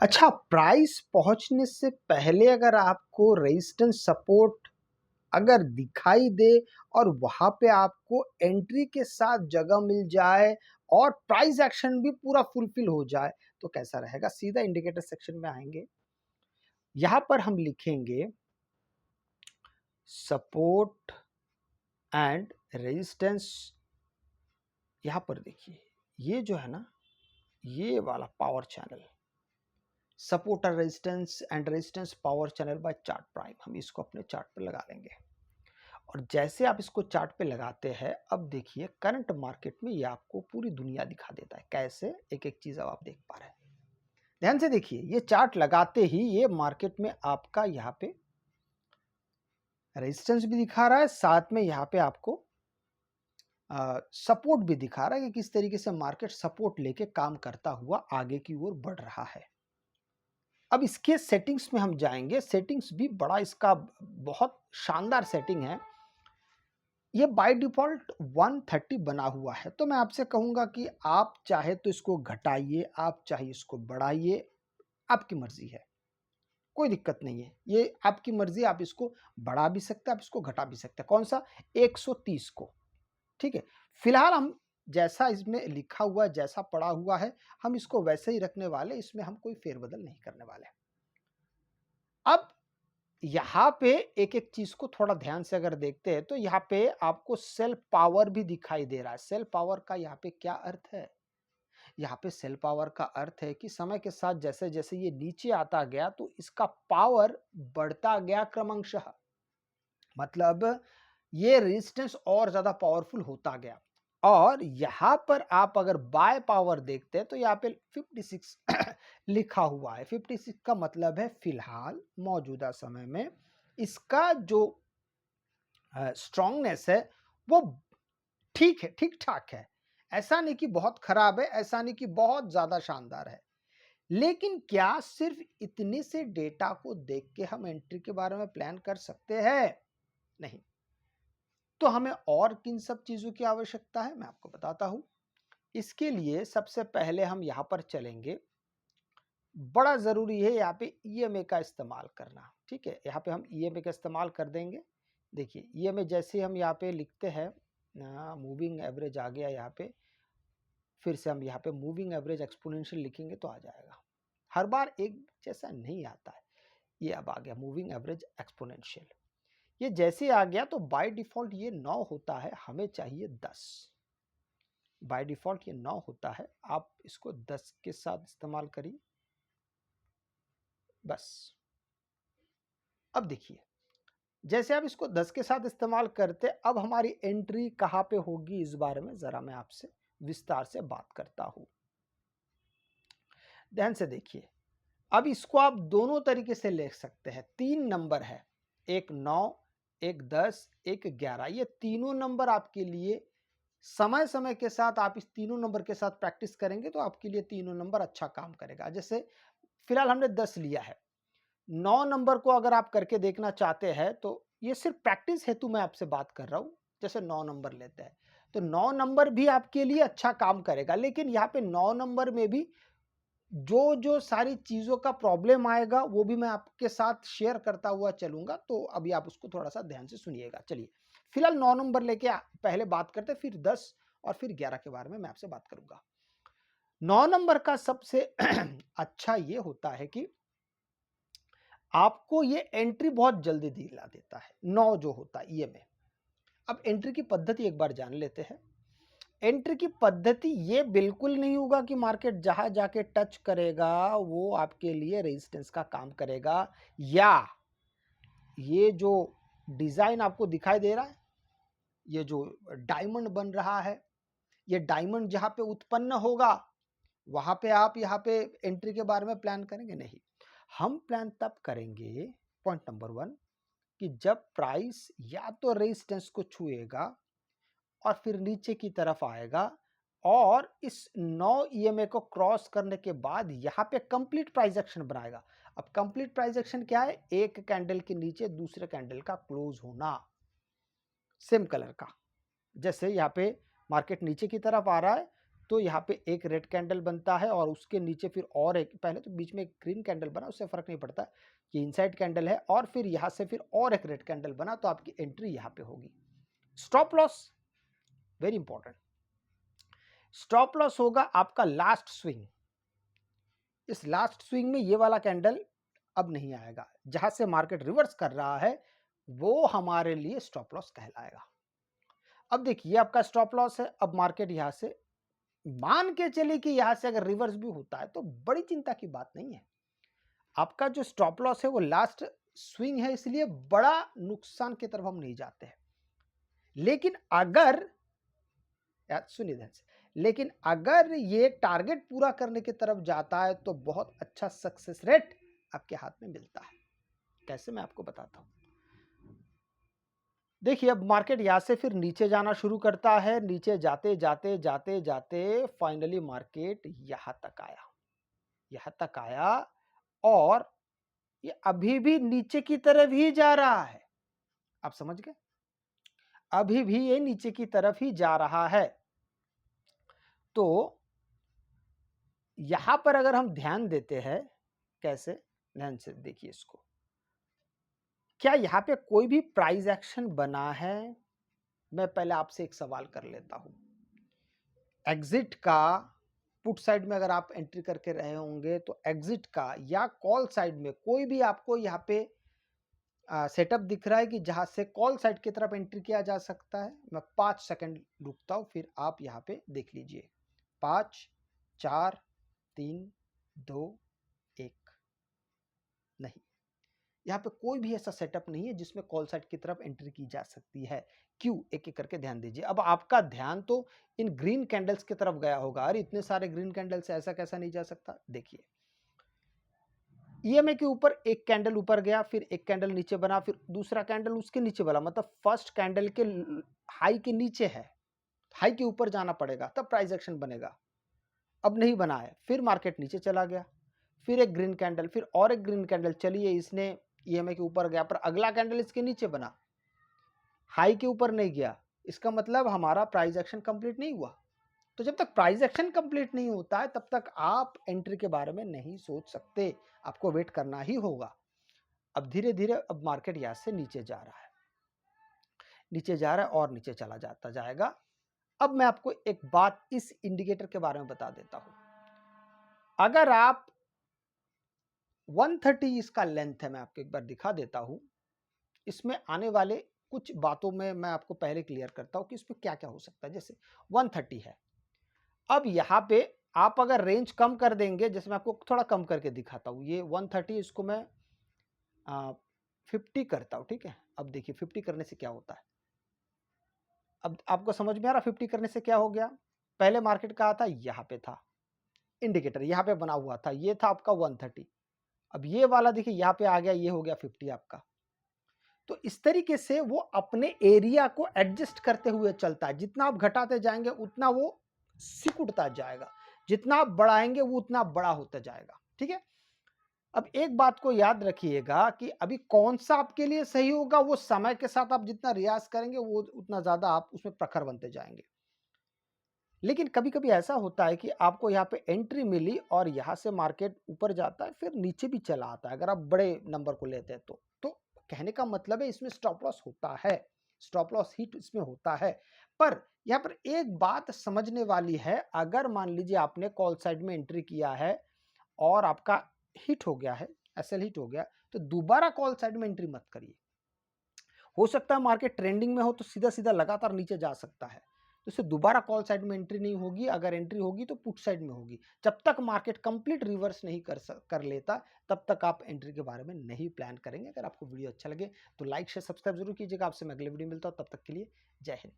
अच्छा, प्राइस पहुँचने से पहले अगर आपको रेजिस्टेंस सपोर्ट अगर दिखाई दे और वहाँ पे आपको एंट्री के साथ जगह मिल जाए और प्राइस एक्शन भी पूरा फुलफिल हो जाए, तो कैसा रहेगा? सीधा इंडिकेटर सेक्शन में आएँगे। यहाँ पर हम लिखेंगे सपोर्ट एंड रेजिस्टेंस। यहाँ पर देखिए, ये जो है ना, ये वाला power channel, support and resistance power channel by chart prime, हम इसको अपने चार्ट पे लगा लेंगे। और जैसे आप इसको चार्ट पे लगाते हैं, अब देखिए करंट मार्केट में ये आपको पूरी दुनिया दिखा देता है। कैसे? एक एक चीज अब आप देख पा रहे हैं। ध्यान से देखिए, ये चार्ट लगाते ही ये मार्केट में आपका यहाँ पे रेजिस्टेंस भी दिखा रहा है, साथ में यहाँ पे आपको सपोर्ट भी दिखा रहा है कि किस तरीके से मार्केट सपोर्ट लेके काम करता हुआ आगे की ओर बढ़ रहा है। अब इसके सेटिंग्स में हम जाएंगे। सेटिंग्स भी बड़ा इसका बहुत शानदार सेटिंग है। ये बाय डिफॉल्ट 130 बना हुआ है, तो मैं आपसे कहूंगा कि आप चाहे तो इसको घटाइए, आप चाहे इसको बढ़ाइए, आपकी मर्जी है, कोई दिक्कत नहीं है। ये आपकी मर्जी, आप इसको बढ़ा भी सकते हैं, आप इसको घटा भी सकते हैं। कौन सा? 130 को। ठीक है, फिलहाल हम जैसा इसमें लिखा हुआ है, जैसा पड़ा हुआ है, हम इसको वैसे ही रखने वाले, इसमें हम कोई फेरबदल नहीं करने वाले। अब यहाँ पे एक एक चीज को थोड़ा ध्यान से अगर देखते हैं, तो यहाँ पे आपको सेल पावर भी दिखाई दे रहा है। सेल पावर का यहाँ पे क्या अर्थ है? यहाँ पे सेल पावर का अर्थ है कि समय के साथ जैसे जैसे ये नीचे आता गया, तो इसका पावर बढ़ता गया क्रमशः। मतलब ये रेजिस्टेंस और ज्यादा पावरफुल होता गया। और यहां पर आप अगर बाय पावर देखते हैं, तो यहाँ पे 56 लिखा हुआ है। 56 का मतलब है फिलहाल मौजूदा समय में इसका जो स्ट्रांगनेस है वो ठीक है, ठीक ठाक है। ऐसा नहीं कि बहुत खराब है, ऐसा नहीं कि बहुत ज्यादा शानदार है। लेकिन क्या सिर्फ इतने से डेटा को देख के हम एंट्री के बारे में प्लान कर सकते हैं? नहीं। तो हमें और किन सब चीजों की आवश्यकता है, मैं आपको बताता हूं। इसके लिए सबसे पहले हम यहां पर चलेंगे। बड़ा जरूरी है यहाँ पे ईएमए का इस्तेमाल करना। ठीक है, यहाँ पे हम ईएमए का इस्तेमाल कर देंगे। देखिए, ईएमए जैसे हम यहाँ पे लिखते हैं, मूविंग एवरेज आ गया यहाँ पे। फिर से हम यहाँ पे मूविंग एवरेज एक्सपोनेंशियल लिखेंगे तो आ जाएगा। हर बार एक जैसा नहीं आता है। ये अब आ गया मूविंग एवरेज एक्सपोनेंशियल। ये जैसे आ गया तो बाय डिफॉल्ट ये 9 होता है, हमें चाहिए 10। बाय डिफॉल्ट ये 9 होता है, आप इसको 10 के साथ इस्तेमाल करिए बस। अब देखिए, जैसे आप इसको 10 के साथ इस्तेमाल करते, अब हमारी एंट्री कहां पे होगी, इस बारे में जरा मैं आपसे विस्तार से बात करता हूं। ध्यान से देखिए, अब इसको आप दोनों तरीके से लिख सकते हैं। 3 नंबर है, एक 9, एक 10, एक 11। ये तीनों नंबर आपके लिए समय समय के साथ, आप इस तीनों नंबर के साथ प्रैक्टिस करेंगे तो आपके लिए तीनों नंबर अच्छा काम करेगा। जैसे फिलहाल हमने 10 लिया है, 9 नंबर को अगर आप करके देखना चाहते हैं, तो ये सिर्फ प्रैक्टिस हेतु मैं आपसे बात कर रहा हूं। जैसे 9 नंबर लेते हैं, तो 9 नंबर भी आपके लिए अच्छा काम करेगा। लेकिन यहाँ पे 9 नंबर में भी जो जो सारी चीजों का प्रॉब्लम आएगा, वो भी मैं आपके साथ शेयर करता हुआ चलूंगा। तो अभी आप उसको थोड़ा सा ध्यान से सुनिएगा। चलिए, फिलहाल 9 नंबर लेके पहले बात करते हैं, फिर 10 और फिर 11 के बारे में मैं आपसे बात करूंगा। 9 नंबर का सबसे अच्छा ये होता है कि आपको ये एंट्री बहुत जल्दी दिला देता है। 9 जो होता है ईएमए। अब एंट्री की पद्धति एक बार जान लेते हैं। एंट्री की पद्धति ये बिल्कुल नहीं होगा कि मार्केट जहां जाके टच करेगा वो आपके लिए रेजिस्टेंस का काम करेगा, या ये जो डिजाइन आपको दिखाई दे रहा है, ये जो डायमंड बन रहा है, ये डायमंड जहां पे उत्पन्न होगा वहां पे आप यहाँ पे एंट्री के बारे में प्लान करेंगे? नहीं। हम प्लान तब करेंगे, पॉइंट नंबर 1, कि जब प्राइस या तो रेजिस्टेंस को छुएगा और फिर नीचे की तरफ आएगा, और इस 9 ईएमए को क्रॉस करने के बाद यहाँ पे कंप्लीट प्राइस एक्शन बनाएगा। अब कंप्लीट प्राइस एक्शन क्या है? एक कैंडल के नीचे दूसरे कैंडल का क्लोज होना, सेम कलर का। जैसे यहाँ पे मार्केट नीचे की तरफ आ रहा है, तो यहाँ पे एक रेड कैंडल बनता है और उसके नीचे फिर और एक, पहले तो बीच में एक ग्रीन कैंडल बना, उससे फर्क नहीं पड़ता, ये इनसाइड कैंडल है, और फिर यहाँ से फिर और एक रेड कैंडल बना, तो आपकी एंट्री यहाँ पे होगी। Stop loss very important, stop loss होगा आपका लास्ट स्विंग। इस लास्ट स्विंग में ये वाला कैंडल अब नहीं आएगा, जहां से मार्केट रिवर्स कर रहा है वो हमारे लिए स्टॉप लॉस कहलाएगा। अब देखिए आपका स्टॉप लॉस है, अब मार्केट यहां से मान के चले कि यहां से अगर रिवर्स भी होता है तो बड़ी चिंता की बात नहीं है। आपका जो स्टॉप लॉस है वो लास्ट स्विंग है, इसलिए बड़ा नुकसान की तरफ हम नहीं जाते हैं। लेकिन अगर, सुनिए ध्यान से, लेकिन अगर ये टारगेट पूरा करने की तरफ जाता है तो बहुत अच्छा सक्सेस रेट आपके हाथ में मिलता है। कैसे, मैं आपको बताता हूं। देखिए अब मार्केट यहां से फिर नीचे जाना शुरू करता है, नीचे जाते जाते जाते जाते फाइनली मार्केट यहां तक आया, यहां तक आया, और ये अभी भी नीचे की तरफ ही जा रहा है। आप समझ गए, अभी भी ये नीचे की तरफ ही जा रहा है। तो यहां पर अगर हम ध्यान देते हैं, कैसे, ध्यान से देखिए इसको, क्या यहां पे कोई भी प्राइस एक्शन बना है? मैं पहले आपसे एक सवाल कर लेता हूं। एग्जिट का, पुट साइड में अगर आप एंट्री करके रहे होंगे तो एग्जिट का या कॉल साइड में कोई भी आपको यहाँ पे सेटअप दिख रहा है कि जहां से कॉल साइड की तरफ एंट्री किया जा सकता है? मैं 5 सेकंड रुकता हूं, फिर आप यहाँ पे देख लीजिए। 5, 4, 3, 2, 1। नहीं, यहाँ पे कोई भी ऐसा सेटअप नहीं है जिसमें कॉल साइड की तरफ एंट्री की जा सकती है। क्यों? एक एक करके ध्यान दीजिए। अब आपका ध्यान तो इन ग्रीन कैंडल्स की तरफ गया होगा, अरे इतने सारे ग्रीन कैंडल से ऐसा कैसा नहीं जा सकता। देखिए ईएमए के ऊपर एक कैंडल ऊपर गया, फिर एक कैंडल नीचे बना, फिर दूसरा कैंडल उसके नीचे बना, मतलब फर्स्ट कैंडल के हाई के नीचे है, हाई के ऊपर जाना पड़ेगा तब प्राइस एक्शन बनेगा। अब नहीं बना है, फिर मार्केट नीचे चला गया, फिर एक ग्रीन कैंडल, फिर और एक ग्रीन कैंडल, चलिए इसने ईएमए के ऊपर गया, पर अगला कैंडल इसके नीचे बना, हाई के ऊपर नहीं गया, इसका मतलब हमारा प्राइस एक्शन कंप्लीट नहीं हुआ। तो जब तक प्राइस एक्शन कंप्लीट नहीं होता है तब तक आप एंट्री के बारे में नहीं सोच सकते, आपको वेट करना ही होगा। अब धीरे धीरे अब मार्केट यहां से नीचे जा रहा है, नीचे जा रहा है और नीचे चला जाता जाएगा। अब मैं आपको एक बात इस इंडिकेटर के बारे में बता देता हूं। अगर आप 130 इसका लेंथ है, मैं आपको एक बार दिखा देता हूं। इसमें आने वाले कुछ बातों में मैं आपको पहले क्लियर करता हूं कि इसमें क्या क्या हो सकता है। जैसे 130 है, अब यहां पे आप अगर रेंज कम कर देंगे, जैसे मैं आपको थोड़ा कम करके दिखाता हूं, ये 130, इसको मैं 50 करता हूं, ठीक है। अब देखिए 50 करने से क्या होता है, अब आपको समझ में आ रहा 50 करने से क्या हो गया। पहले मार्केट कहा था, यहाँ पे था इंडिकेटर, यहाँ पे बना हुआ था, ये था आपका 130। अब ये वाला देखिए यहाँ पे आ गया, ये हो गया 50 आपका। तो इस तरीके से वो अपने एरिया को एडजस्ट करते हुए चलता है। जितना आप घटाते जाएंगे उतना वो सिकुड़ता जाएगा, जितना आप बढ़ाएंगे वो उतना बड़ा होता जाएगा, ठीक है। अब एक बात को याद रखिएगा कि अभी कौन सा आपके लिए सही होगा, वो समय के साथ आप जितना रियाज करेंगे वो उतना ज्यादा आप उसमें प्रखर बनते जाएंगे। लेकिन कभी कभी ऐसा होता है कि आपको यहाँ पे एंट्री मिली और यहाँ से मार्केट ऊपर जाता है, फिर नीचे भी चला आता है, अगर आप बड़े नंबर को लेते हैं तो कहने का मतलब है इसमें स्टॉप लॉस होता है, स्टॉप लॉस हिट इसमें होता है। पर यहाँ पर एक बात समझने वाली है, अगर मान लीजिए आपने कॉल साइड में एंट्री किया है और आपका हिट हो गया है, एसएल हिट हो गया, तो दोबारा कॉल साइड में एंट्री मत करिए। हो सकता है मार्केट ट्रेंडिंग में हो तो सीधा सीधा लगातार नीचे जा सकता है, तो इससे दोबारा कॉल साइड में एंट्री नहीं होगी। अगर एंट्री होगी तो पुट साइड में होगी। जब तक मार्केट कंप्लीट रिवर्स नहीं कर लेता तब तक आप एंट्री के बारे में नहीं प्लान करेंगे। अगर आपको वीडियो अच्छा लगे तो लाइक शेयर सब्सक्राइब जरूर कीजिएगा। आपसे मैं अगले वीडियो मिलता हूं, तब तक के लिए जय हिंद।